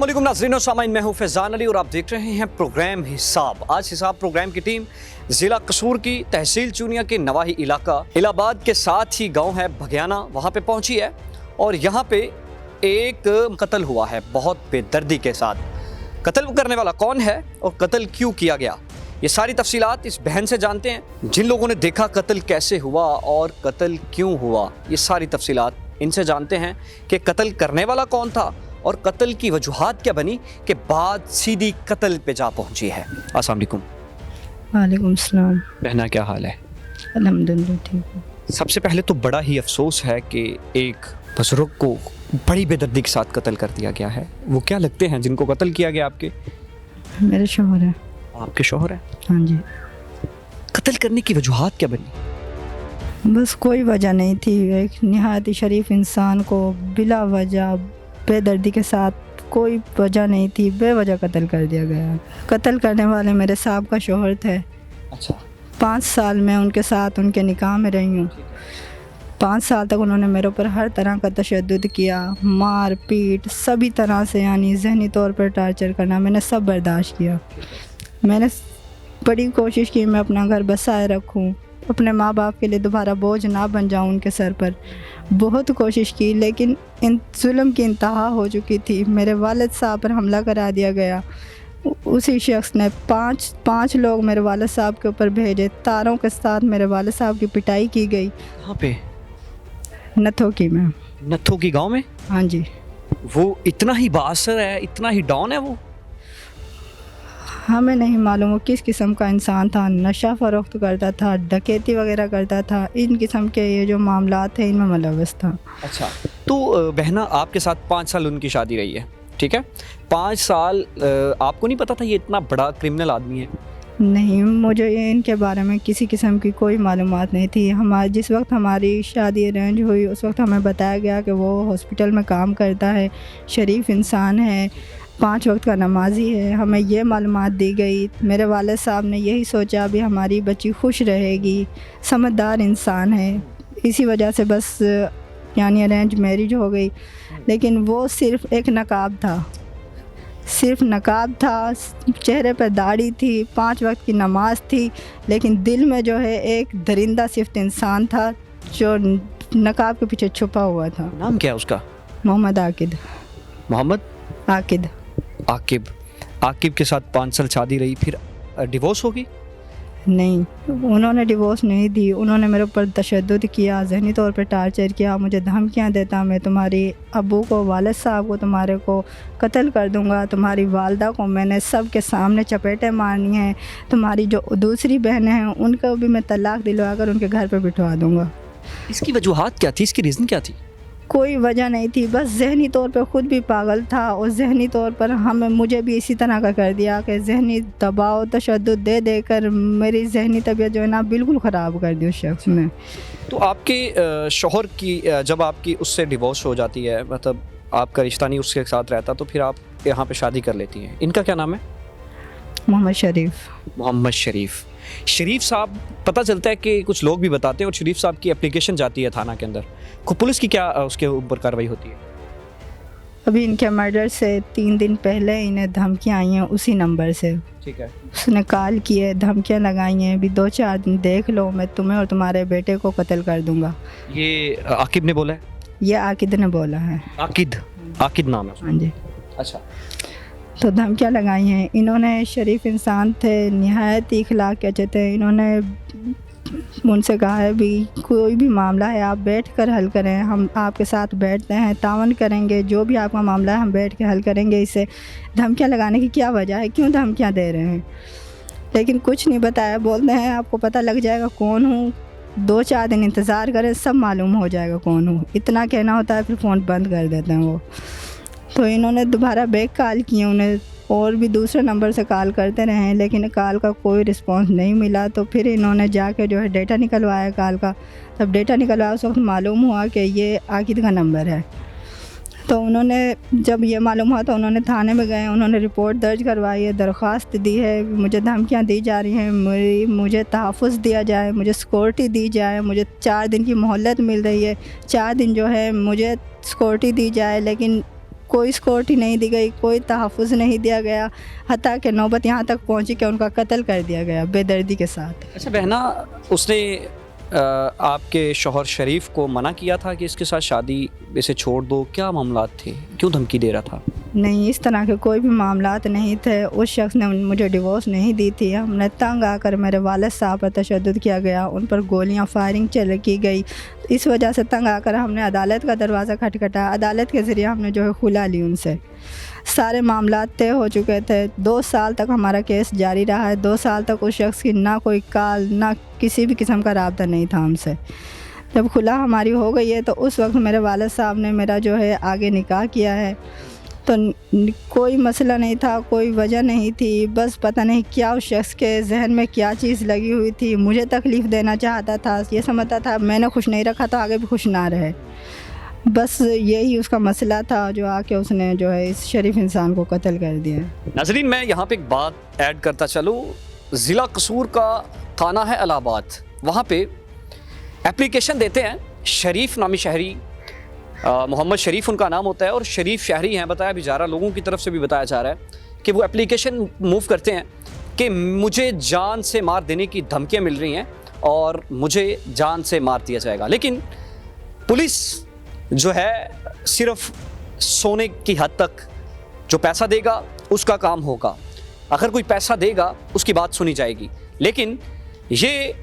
अस्सलामुअलैकुम नाज़रीन और सामाइन, मैं हूं फैज़ान अली और आप देख रहे हैं प्रोग्राम हिसाब। आज हिसाब प्रोग्राम की टीम ज़िला कसूर की तहसील चूनिया के नवाही इलाका इलाहाबाद के साथ ही गांव है भगियाना, वहां पे पहुंची है और यहां पे एक कत्ल हुआ है बहुत बेदर्दी के साथ। कत्ल करने वाला कौन है और कत्ल क्यों किया गया, ये सारी तफसीलात इस बहन से जानते हैं। जिन लोगों ने देखा कत्ल कैसे हुआ और कत्ल क्यों हुआ, ये सारी तफसीलात इनसे जानते हैं कि कत्ल करने वाला कौन था और कत्ल की वजूहात क्या बनी कि बात सीधी कत्ल पे जा पहुंची है। अस्सलाम वालेकुम। वालेकुम सलाम। बहना क्या हाल है? अल्हम्दुलिल्लाह ठीक है। सबसे पहले तो बड़ा ही अफसोस है कि एक बुजुर्ग को बड़ी बेदर्दी के साथ कत्ल कर दिया गया है। वो क्या लगते हैं जिनको कत्ल किया गया? आपके मेरे शौहर है। आपके शौहर है? हाँ जी। कत्ल करने की वजूहात क्या बनी? बस कोई वजह नहीं थी, एक नहायत ही शरीफ इंसान को बिला वजह बेदर्दी के साथ कोई वजह नहीं थी, बेवजह कत्ल कर दिया गया। कत्ल करने वाले मेरे साहब का शौहर थे। अच्छा। 5 साल मैं उनके साथ उनके निकाह में रही हूँ। 5 साल तक उन्होंने मेरे ऊपर हर तरह का तशद्दुद किया, मार पीट सभी तरह से, यानी जहनी तौर पर टार्चर करना, मैंने सब बर्दाश्त किया। मैंने बड़ी कोशिश की मैं अपना घर बसाए रखूं, अपने माँ बाप के लिए दोबारा बोझ ना बन जाऊं उनके सर पर। बहुत कोशिश की लेकिन इन जुल्म की इंतहा हो चुकी थी। मेरे वालिद साहब पर हमला करा दिया गया। उसी शख्स ने पाँच लोग मेरे वालिद साहब के ऊपर भेजे, तारों के साथ मेरे वालिद साहब की पिटाई की गई। कहाँ पे? नथोकी में। नथोकी गांव में? हाँ जी। वो इतना ही बासर है, इतना ही डॉन है वो? हमें नहीं मालूम वो किस किस्म का इंसान था। नशा फ़रोख्त करता था, डकैती वगैरह करता था, इन किस्म के ये जो मामला थे इनमें मुलव्वस था। अच्छा, तो बहना आपके साथ 5 साल उनकी शादी रही है, ठीक है? 5 साल आपको नहीं पता था ये इतना बड़ा क्रिमिनल आदमी है? नहीं, मुझे इनके बारे में किसी किस्म की कोई मालूमात नहीं थी। जिस वक्त हमारी शादी अरेंज हुई उस वक्त हमें बताया गया कि वो हॉस्पिटल में काम करता है, शरीफ इंसान है, 5 वक्त का नमाजी है। हमें ये मालूमात दी गई। मेरे वालिद साहब ने यही सोचा भी हमारी बच्ची खुश रहेगी, समझदार इंसान है, इसी वजह से बस यानी अरेंज मैरिज हो गई। लेकिन वो सिर्फ़ एक नकाब था, सिर्फ नकाब था, चेहरे पर दाढ़ी थी, 5 वक्त की नमाज थी, लेकिन दिल में जो है एक दरिंदा सिफ्त इंसान था जो नकाब के पीछे छुपा हुआ था। नाम क्या है उसका? मोहम्मद आकिद। मोहम्मद आकिद। आकिब के साथ 5 साल शादी रही, फिर डिवोर्स होगी? नहीं, उन्होंने डिवोर्स नहीं दी। उन्होंने मेरे ऊपर तशद्दुद किया, जहनी तौर पर टार्चर किया, मुझे धमकियां देता, मैं तुम्हारी अब्बू को, वालिद साहब को, तुम्हारे को कत्ल कर दूंगा, तुम्हारी वालदा को मैंने सब के सामने चपेटें मारनी हैं, तुम्हारी जो दूसरी बहनें हैं उनको भी मैं तलाक दिलवा कर उनके घर पर बिठवा दूंगा। इसकी वजूहात क्या थी, इसकी रीज़न क्या थी? कोई वजह नहीं थी, बस जहनी तौर पर ख़ुद भी पागल था और जहनी तौर पर मुझे भी इसी तरह का कर दिया कि जहनी दबाव तशद्दुद दे देकर मेरी जहनी तबीयत जो है ना बिल्कुल ख़राब कर दी उस शख्स ने। तो आपके शौहर की जब आपकी उससे डिवोर्स हो जाती है, मतलब आपका रिश्ता नहीं उसके साथ रहता, तो फिर आप यहाँ पे शादी कर लेती हैं। इनका क्या नाम है? मोहम्मद शरीफ। मोहम्मद शरीफ। शरीफ साहब, पता चलता है कि कुछ लोग भी बताते हैं और शरीफ साहब की एप्लीकेशन जाती है थाना के अंदर, को पुलिस की क्या उसके ऊपर कार्रवाई होती है? अभी इनके मर्डर से 3 दिन पहले इन्हें धमकियाँ आई हैं उसी नंबर से। ठीक है। उसने कॉल किए, धमकियाँ लगाई हैं, अभी 2-4 दिन देख लो, मैं तुम्हें और तुम्हारे बेटे को कत्ल कर दूंगा। ये आकिब ने बोला है? ये आकिद ने बोला है। आकिद नाम है? हाँ जी। अच्छा। तो धमकियाँ लगाई हैं इन्होंने। शरीफ इंसान थे, नहायत ही अखलाक के अच्छे थे। इन्होंने उनसे कहा है भी कोई भी मामला है आप बैठ कर हल करें, हम आपके साथ बैठते हैं, तावन करेंगे, जो भी आपका मामला है हम बैठ के हल करेंगे। इसे धमकियाँ लगाने की क्या वजह है, क्यों धमकियाँ दे रहे हैं? लेकिन कुछ नहीं बताया। बोलते हैं आपको पता लग जाएगा कौन हूँ, 2-4 दिन इंतज़ार करें, सब मालूम हो जाएगा कौन हूँ, इतना कहना होता है, फिर फ़ोन बंद कर देते हैं वो। तो इन्होंने दोबारा बैक कॉल किए उन्हें, और भी दूसरे नंबर से कॉल करते रहे हैं, लेकिन कॉल का कोई रिस्पांस नहीं मिला। तो फिर इन्होंने जाके जो है डेटा निकलवाया कॉल का। तब डेटा निकलवाया उस वक्त मालूम हुआ कि ये आकिद का नंबर है। तो उन्होंने जब ये मालूम हुआ तो उन्होंने थाने में गए, उन्होंने रिपोर्ट दर्ज करवाई है, दरख्वास्त दी है, मुझे धमकियाँ दी जा रही हैं, मुझे तहफ़्फ़ुज़ दिया जाए, मुझे सिक्योरिटी दी जाए, मुझे 4 दिन की मोहलत मिल रही है, 4 दिन जो है मुझे सिक्योरिटी दी जाए। लेकिन कोई सिक्योरिटी नहीं दी गई, कोई तहफ़्फ़ुज़ नहीं दिया गया, हत्ता कि नौबत यहाँ तक पहुँची कि उनका कत्ल कर दिया गया बेदर्दी के साथ। अच्छा बहना, उसने आपके शौहर शरीफ को मना किया था कि इसके साथ शादी, इसे छोड़ दो, क्या मामलात थे, क्यों धमकी दे रहा था? नहीं, इस तरह के कोई भी मामलात नहीं थे। उस शख्स ने मुझे डिवोर्स नहीं दी थी। हमने तंग आकर मेरे वालिद साहब पर तशद्दुद किया गया, उन पर गोलियां फायरिंग की गई। इस वजह से तंग आकर हमने अदालत का दरवाज़ा खटखटाया। अदालत के ज़रिए हमने जो है खुला ली उनसे। सारे मामलात तय हो चुके थे। 2 साल तक हमारा केस जारी रहा है। 2 साल तक उस शख्स की ना कोई कॉल, ना किसी भी किस्म का राब्ता नहीं था हमसे। जब खुला हमारी हो गई है तो उस वक्त मेरे वालिद साहब ने मेरा जो है आगे निकाह किया है। तो कोई मसला नहीं था, कोई वजह नहीं थी, बस पता नहीं क्या उस शख्स के जहन में क्या चीज़ लगी हुई थी। मुझे तकलीफ़ देना चाहता था, ये समझता था मैंने खुश नहीं रखा तो आगे भी खुश ना रहे। बस यही उसका मसला था जो आके उसने जो है इस शरीफ इंसान को कत्ल कर दिया। नाज़रीन, मैं यहाँ पे एक बात ऐड करता चलूँ। ज़िला कसूर का थाना है इलाहाबाद, वहाँ पे एप्लीकेशन देते हैं शरीफ नामी शहरी, मोहम्मद शरीफ उनका नाम होता है और शरीफ शहरी हैं, बताया भी जा रहा, लोगों की तरफ से भी बताया जा रहा है कि वो एप्लीकेशन मूव करते हैं कि मुझे जान से मार देने की धमकियाँ मिल रही हैं और मुझे जान से मार दिया जाएगा। लेकिन पुलिस जो है सिर्फ सोने की हद तक, जो पैसा देगा उसका काम होगा, अगर कोई पैसा देगा उसकी बात सुनी जाएगी। लेकिन ये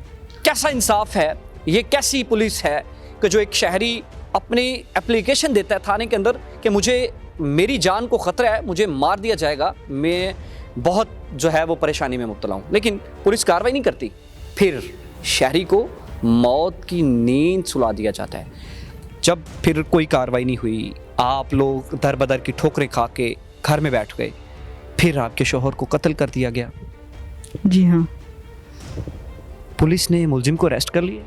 कैसा इंसाफ है, ये कैसी पुलिस है कि जो एक शहरी अपनी एप्लीकेशन देता है थाने के अंदर कि मुझे, मेरी जान को ख़तरा है, मुझे मार दिया जाएगा, मैं बहुत जो है वो परेशानी में मुब्तला हूँ, लेकिन पुलिस कार्रवाई नहीं करती। फिर शहरी को मौत की नींद सुला दिया जाता है। जब फिर कोई कार्रवाई नहीं हुई, आप लोग दर बदर की ठोकरें खा के घर में बैठ गए, फिर आपके शौहर को कत्ल कर दिया गया। जी हाँ। पुलिस ने मुलजिम को अरेस्ट कर लिया?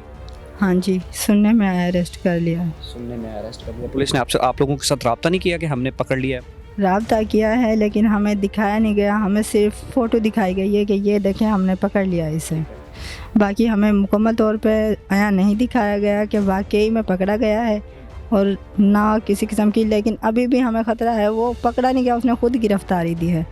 हाँ जी, सुनने में आया अरेस्ट कर लिया। सुनने में अरेस्ट कर लिया। पुलिस ने आपसे, आप लोगों के साथ रब्ता नहीं किया कि हमने पकड़ लिया? रब्ता किया है लेकिन हमें दिखाया नहीं गया, हमें सिर्फ फ़ोटो दिखाई गई है कि ये देखें हमने पकड़ लिया इसे। बाकी हमें मुकम्मल तौर पे आया नहीं दिखाया गया कि वाकई में पकड़ा गया है और ना किसी किस्म की। लेकिन अभी भी हमें ख़तरा है, वो पकड़ा नहीं गया, उसने ख़ुद गिरफ़्तारी दी है।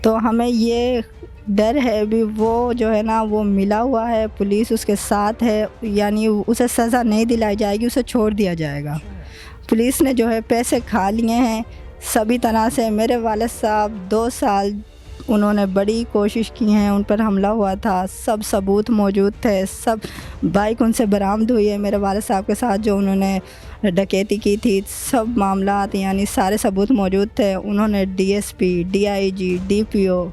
तो हमें ये डर है भी, वो जो है ना वो मिला हुआ है, पुलिस उसके साथ है, यानी उसे सज़ा नहीं दिलाई जाएगी, उसे छोड़ दिया जाएगा। पुलिस ने जो है पैसे खा लिए हैं सभी तरह से। मेरे वालिद साहब 2 साल उन्होंने बड़ी कोशिश की हैं, उन पर हमला हुआ था, सब सबूत मौजूद थे, सब बाइक उनसे बरामद हुई है मेरे वालिद साहब के साथ जो उन्होंने डकैती की थी, सब मामलात यानी सारे सबूत मौजूद थे। उन्होंने डीएसपी, डीआईजी, डीपीओ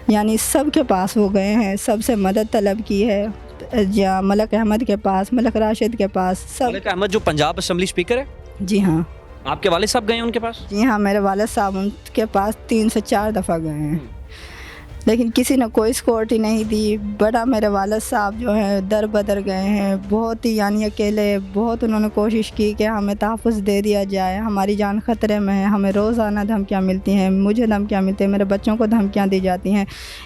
यानी सब के पास वो गए हैं, सबसे मदद तलब की है, या मलक अहमद के पास, मलक राशिद के पास, सब। मलक अहमद जो पंजाब असम्बली स्पीकर है? जी हाँ। आपके वालिद साहब गए उनके पास? जी हाँ, मेरे वालिद साहब उनके पास 3 से 4 दफ़ा गए हैं, लेकिन किसी ने कोई सिक्योरिटी नहीं दी। बड़ा मेरे वालिद साहब जो है दर बदर गए हैं, बहुत ही यानी अकेले, बहुत उन्होंने कोशिश की कि हमें तहफ़्फ़ुज़ दे दिया जाए, हमारी जान ख़तरे में है, हमें रोज़ाना धमकियाँ मिलती हैं, मुझे धमकियाँ मिलती हैं, मेरे बच्चों को धमकियाँ दी जाती हैं,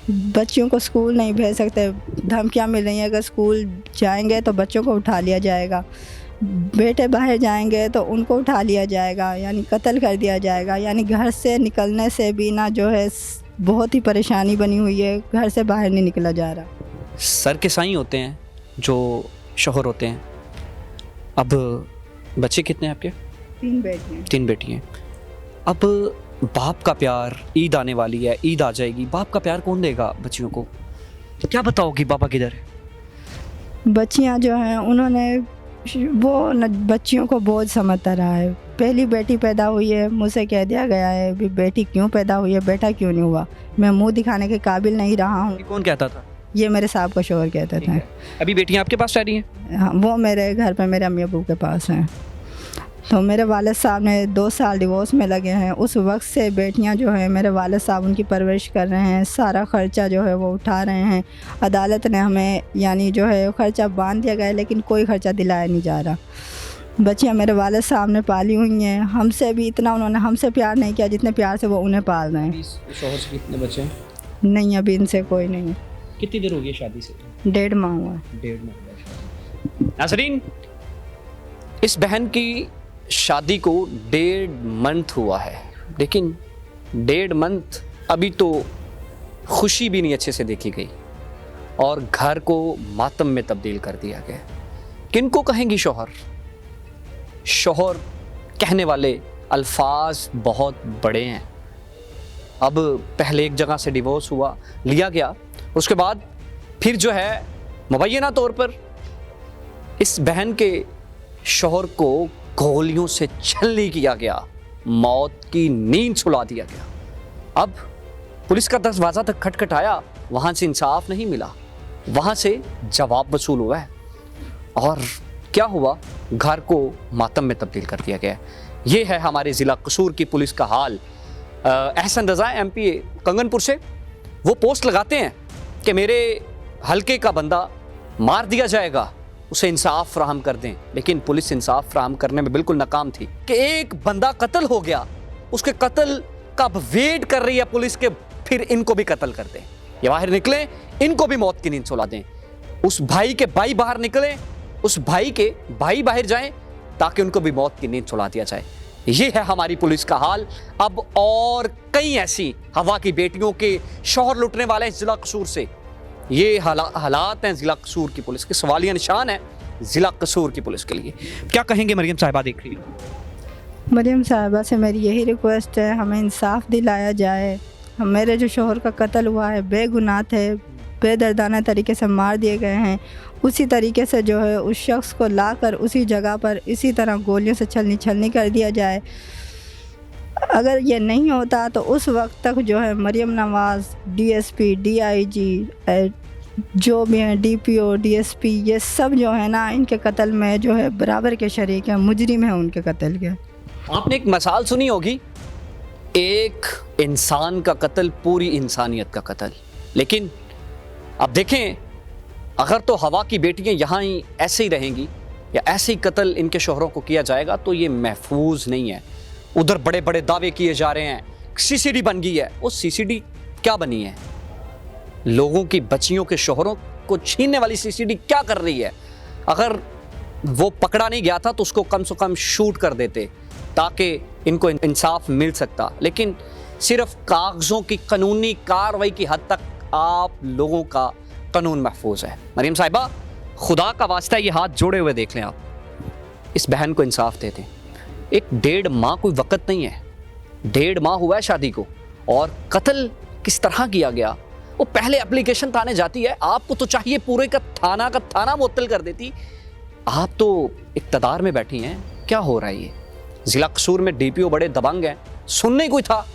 बच्चियों को स्कूल नहीं भेज सकते, धमकियाँ मिल रही हैं अगर स्कूल जाएंगे तो बच्चों को उठा लिया जाएगा, बेटे बाहर जाएंगे तो उनको उठा लिया जाएगा, यानी कत्ल कर दिया जाएगा। यानी घर से निकलने से भी ना जो है बहुत ही परेशानी बनी हुई है, घर से बाहर नहीं निकला जा रहा। सर के साईं होते हैं जो शौहर होते हैं। अब बच्चे कितने हैं आपके? 3 बेटी हैं। 3 बेटी हैं। अब बाप का प्यार, ईद आने वाली है, ईद आ जाएगी, बाप का प्यार कौन देगा बच्चियों को? क्या बताओगी पापा किधर है? बच्चियां जो हैं उन्होंने वो बच्चियों को बोझ समझता रहा है। पहली बेटी पैदा हुई है, मुझसे कह दिया गया है भी बेटी क्यों पैदा हुई है, बेटा क्यों नहीं हुआ, मैं मुंह दिखाने के काबिल नहीं रहा हूँ। कौन कहता था? ये मेरे साहब का शौहर कहते थे। अभी बेटियां आपके पास रह रही हैं? हाँ, वो मेरे घर पे मेरे अम्मी अबू के पास हैं। तो मेरे वालिद साहब ने 2 साल डिवोर्स में लगे हैं, उस वक्त से बेटियां जो हैं मेरे वालिद साहब उनकी परवरिश कर रहे हैं, सारा ख़र्चा जो है वो उठा रहे हैं। अदालत ने हमें यानी जो है ख़र्चा बांध दिया गया है लेकिन कोई ख़र्चा दिलाया नहीं जा रहा। बच्चियां मेरे वालिद साहब ने पाली हुई हैं, हमसे भी इतना उन्होंने हमसे प्यार नहीं किया जितने प्यार से वो उन्हें पाल रहे हैं। शौहर से कितने बच्चे हैं? नहीं, अभी इनसे कोई नहीं है। कितनी देर हो गई शादी से? 1.5 माह हुआ है। 1.5 माह। नाज़रीन, इस बहन की शादी को 1.5 मंथ हुआ है, लेकिन 1.5 मंथ अभी तो खुशी भी नहीं अच्छे से देखी गई और घर को मातम में तब्दील कर दिया गया। किनको कहेंगी शौहर? शौहर कहने वाले अल्फाज बहुत बड़े हैं। अब पहले एक जगह से डिवोर्स हुआ, लिया गया, उसके बाद फिर जो है मुबैना तौर पर इस बहन के शौहर को गोलियों से छलनी किया गया, मौत की नींद सुला दिया गया। अब पुलिस का दरवाज़ा तक खटखटाया, वहाँ से इंसाफ नहीं मिला, वहाँ से जवाब वसूल हुआ है और क्या हुआ, घर को मातम में तब्दील कर दिया गया। ये है हमारे ज़िला कसूर की पुलिस का हाल। एहसन रज़ा MP कंगनपुर से वो पोस्ट लगाते हैं कि मेरे हलके का बंदा मार दिया जाएगा, उसे इंसाफ फ्राहम कर दें, लेकिन पुलिस इंसाफ फ्राहम करने में बिल्कुल नाकाम थी कि एक बंदा कत्ल हो गया, उसके कत्ल का वेट कर रही है पुलिस के, फिर इनको भी कत्ल कर दें, ये बाहर निकले, इनको भी मौत की नींद सुला दें। उस भाई के भाई बाहर निकले, उस भाई के भाई बाहर जाएं ताकि उनको भी मौत की नींद सुला दिया जाए। ये है हमारी पुलिस का हाल। अब और कई ऐसी हवा की बेटियों के शौहर लुटने वाले हैं जिला कसूर से। ये हालात हैं जिला कसूर की पुलिस के, सवालिया निशान है जिला कसूर की पुलिस के लिए। क्या कहेंगे मरियम साहिबा? देख रही हो मरियम साहिबा से मेरी यही रिक्वेस्ट है, हमें इंसाफ दिलाया जाए। मेरे जो शोहर का कत्ल हुआ है बेगुनाह थे, बेदर्दाना तरीके से मार दिए गए हैं, उसी तरीके से जो है उस शख्स को लाकर उसी जगह पर इसी तरह गोलियों से छलनी कर दिया जाए। अगर ये नहीं होता तो उस वक्त तक जो है मरियम नवाज़, DSP, DIG, जो भी हैं DPO, DSP, ये सब जो है ना इनके कत्ल में जो है बराबर के शरीक हैं, मुजरिम हैं उनके कत्ल के। आपने एक मिसाल सुनी होगी, एक इंसान का कत्ल, पूरी इंसानियत का कत्ल। लेकिन अब देखें, अगर तो हवा की बेटियां यहाँ ही ऐसे ही रहेंगी या ऐसे ही कत्ल इनके शोहरों को किया जाएगा तो ये महफूज नहीं है। उधर बड़े बड़े दावे किए जा रहे हैं, CCD बन गई है। वो CCD क्या बनी है? लोगों की बच्चियों के शोहरों को छीनने वाली CCD क्या कर रही है? अगर वो पकड़ा नहीं गया था तो उसको कम से कम शूट कर देते ताकि इनको इंसाफ मिल सकता। लेकिन सिर्फ कागज़ों की कानूनी कार्रवाई की हद तक आप लोगों का कानून महफूज है। मरियम साहिबा, खुदा का वास्ता ये हाथ जोड़े हुए देख लें आप, इस बहन को इंसाफ दे दें। एक 1.5 माह कोई वक़्त नहीं है, 1.5 माह हुआ है शादी को और कत्ल किस तरह किया गया। वो पहले एप्लीकेशन थाने जाती है, आपको तो चाहिए पूरे का थाना मुअत्तल कर देती। आप तो इक़्तिदार में बैठी हैं, क्या हो रहा है ये? ज़िला कसूर में DPO बड़े दबंग हैं, सुनने कोई था,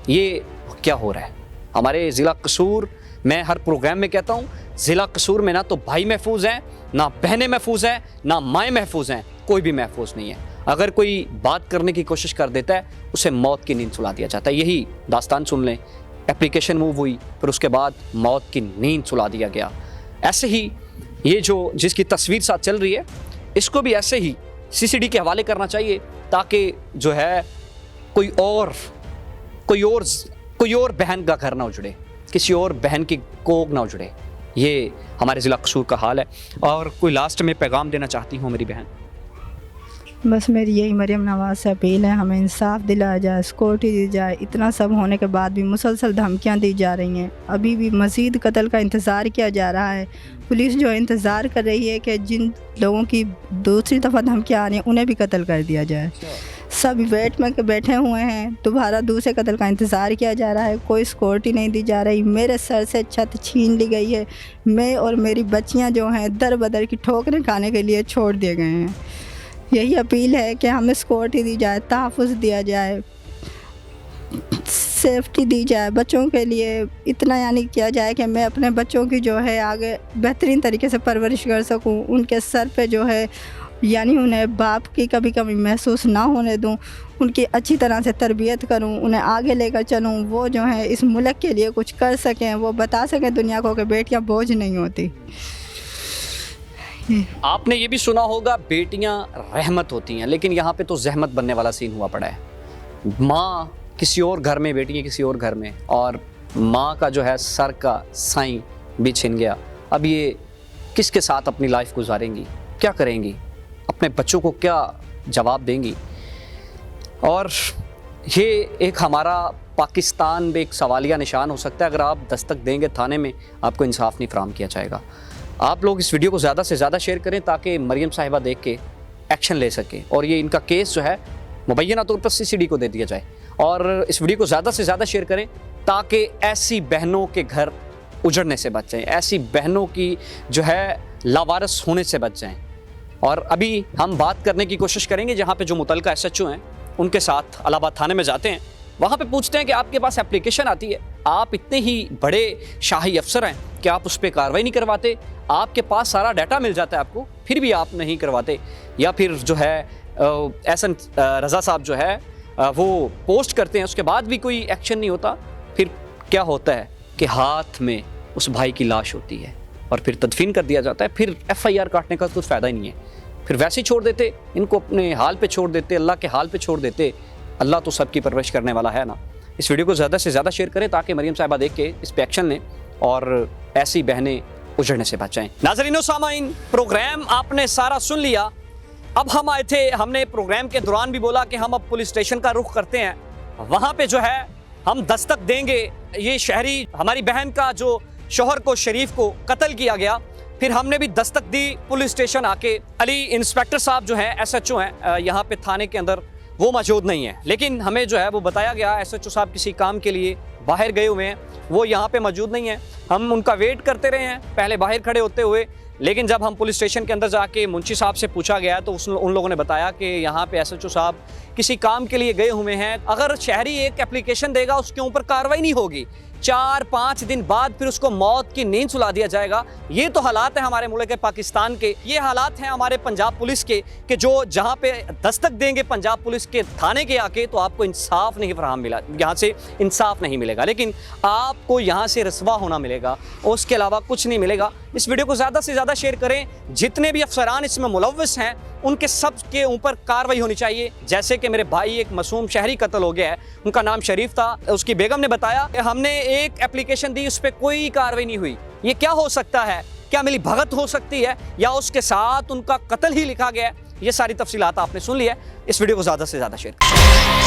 ये क्या हो रहा है? हमारे ज़िला कसूर, मैं हर प्रोग्राम में कहता हूँ, ज़िला कसूर में ना तो भाई महफूज हैं, ना बहनें महफूज हैं, ना माएँ महफूज हैं, कोई भी महफूज नहीं है। अगर कोई बात करने की कोशिश कर देता है उसे मौत की नींद सुला दिया जाता है। यही दास्तान सुन लें, एप्लीकेशन मूव हुई, फिर उसके बाद मौत की नींद सुला दिया गया। ऐसे ही ये जो जिसकी तस्वीर साथ चल रही है, इसको भी ऐसे ही CCD के हवाले करना चाहिए ताकि जो है कोई और बहन का घर ना उजड़े, किसी और बहन की कोख ना उजड़े। ये हमारे ज़िला कसूर का हाल है। और कोई लास्ट में पैगाम देना चाहती हूँ मेरी बहन? बस मेरी यही मरियम नवाज़ से अपील है, हमें इंसाफ दिलाया जाए, सिक्योरिटी दी जाए। इतना सब होने के बाद भी मुसलसल धमकियां दी जा रही हैं, अभी भी मज़ीद कत्ल का इंतज़ार किया जा रहा है। पुलिस जो इंतज़ार कर रही है कि जिन लोगों की दूसरी दफ़ा धमकियां आ रही हैं उन्हें भी कत्ल कर दिया जाए। सब वेट में बैठे हुए हैं, दोबारा दूसरे कत्ल का इंतज़ार किया जा रहा है, कोई सिक्योरिटी नहीं दी जा रही। मेरे सर से छत छीन ली गई है, मैं और मेरी बच्चियाँ जो हैं दर बदर की ठोकरें खाने के लिए छोड़ दिए गए हैं। यही अपील है कि हमें सिक्योरिटी दी जाए, तहफ़्फ़ुज़ दिया जाए, सेफ्टी दी जाए बच्चों के लिए। इतना यानी किया जाए कि मैं अपने बच्चों की जो है आगे बेहतरीन तरीके से परवरिश कर सकूं, उनके सर पे जो है यानी उन्हें बाप की कभी कभी महसूस ना होने दूं, उनकी अच्छी तरह से तरबियत करूं, उन्हें आगे लेकर चलूं, वो जो है इस मुल्क के लिए कुछ कर सकें, वो बता सकें दुनिया को कि बेटियां बोझ नहीं होती। आपने ये भी सुना होगा बेटियां रहमत होती हैं, लेकिन यहाँ पे तो जहमत बनने वाला सीन हुआ पड़ा है। माँ किसी और घर में, बेटियां किसी और घर में, और माँ का जो है सर का साईं भी छिन गया। अब ये किसके साथ अपनी लाइफ गुजारेंगी, क्या करेंगी, अपने बच्चों को क्या जवाब देंगी? और ये एक हमारा पाकिस्तान में एक सवालिया निशान हो सकता है। अगर आप दस्तक देंगे थाने में, आपको इंसाफ नहीं फराहम किया जाएगा। आप लोग इस वीडियो को ज़्यादा से ज़्यादा शेयर करें ताकि मरियम साहिबा देख के एक्शन ले सके और ये इनका केस जो है मुबैना तौर पर CCD को दे दिया जाए। और इस वीडियो को ज़्यादा से ज़्यादा शेयर करें ताकि ऐसी बहनों के घर उजड़ने से बच जाएं, ऐसी बहनों की जो है लावारिस होने से बच जाएं। और अभी हम बात करने की कोशिश करेंगे जहाँ पे जो मुतलका SHO हैं उनके साथ इलाहाबाद थाने में जाते हैं, वहाँ पे पूछते हैं कि आपके पास एप्लीकेशन आती है, आप इतने ही बड़े शाही अफसर हैं कि आप उस पर कार्रवाई नहीं करवाते, आपके पास सारा डाटा मिल जाता है आपको, फिर भी आप नहीं करवाते। या फिर जो है एहसन रज़ा साहब जो है वो पोस्ट करते हैं, उसके बाद भी कोई एक्शन नहीं होता। फिर क्या होता है कि हाथ में उस भाई की लाश होती है और फिर तदफीन कर दिया जाता है। फिर FIR काटने का कुछ फ़ायदा ही नहीं है, फिर वैसे ही छोड़ देते, इनको अपने हाल पे छोड़ देते, अल्लाह के हाल पे छोड़ देते। अल्लाह तो सबकी परवरिश करने वाला है ना। इस वीडियो को ज़्यादा से ज़्यादा शेयर करें ताकि मरियम साहिबा देख के इस पर एक्शन लें और ऐसी बहनें उजड़ने से बचाएं। नाज़रीन व सामाईन, प्रोग्राम आपने सारा सुन लिया। अब हम आए थे, हमने प्रोग्राम के दौरान भी बोला कि हम अब पुलिस स्टेशन का रुख करते हैं, वहाँ पे जो है हम दस्तक देंगे। ये शहरी हमारी बहन का जो शोहर को, शरीफ को कत्ल किया गया, फिर हमने भी दस्तक दी पुलिस स्टेशन आके। अली इंस्पेक्टर साहब जो हैं SHO हैं यहाँ पे थाने के अंदर, वो मौजूद नहीं है, लेकिन हमें जो है वो बताया गया SHO साहब किसी काम के लिए बाहर गए हुए हैं, वो यहाँ पे मौजूद नहीं है। हम उनका वेट करते रहे हैं पहले बाहर खड़े होते हुए, लेकिन जब हम पुलिस स्टेशन के अंदर जाके मुंशी साहब से पूछा गया तो उन लोगों ने बताया कि यहाँ पे SHO साहब किसी काम के लिए गए हुए हैं। अगर शहरी एक एप्लीकेशन देगा उसके ऊपर कार्रवाई नहीं होगी, 4-5 दिन बाद फिर उसको मौत की नींद सुला दिया जाएगा। ये तो हालात है हमारे मुल्क के पाकिस्तान के, ये हालात हैं हमारे पंजाब पुलिस के कि जो जहाँ पे दस्तक देंगे पंजाब पुलिस के थाने के आके तो आपको इंसाफ नहीं फराहम मिला, यहाँ से इंसाफ नहीं मिलेगा, लेकिन आपको यहाँ से रसवा होना मिलेगा, उसके अलावा कुछ नहीं मिलेगा। इस वीडियो को ज़्यादा से ज़्यादा शेयर करें, जितने भी अफसरान इसमें मुलव्वस हैं उनके सब के ऊपर कार्रवाई होनी चाहिए। जैसे कि मेरे भाई एक मासूम शहरी कत्ल हो गया है, उनका नाम शरीफ था, उसकी बेगम ने बताया कि हमने एक एप्लीकेशन दी, उस पर कोई कार्रवाई नहीं हुई। ये क्या हो सकता है? क्या मिली भगत हो सकती है या उसके साथ उनका कत्ल ही लिखा गया है? ये सारी तफसीलात आपने सुन ली है। इस वीडियो को ज़्यादा से ज़्यादा शेयर करें।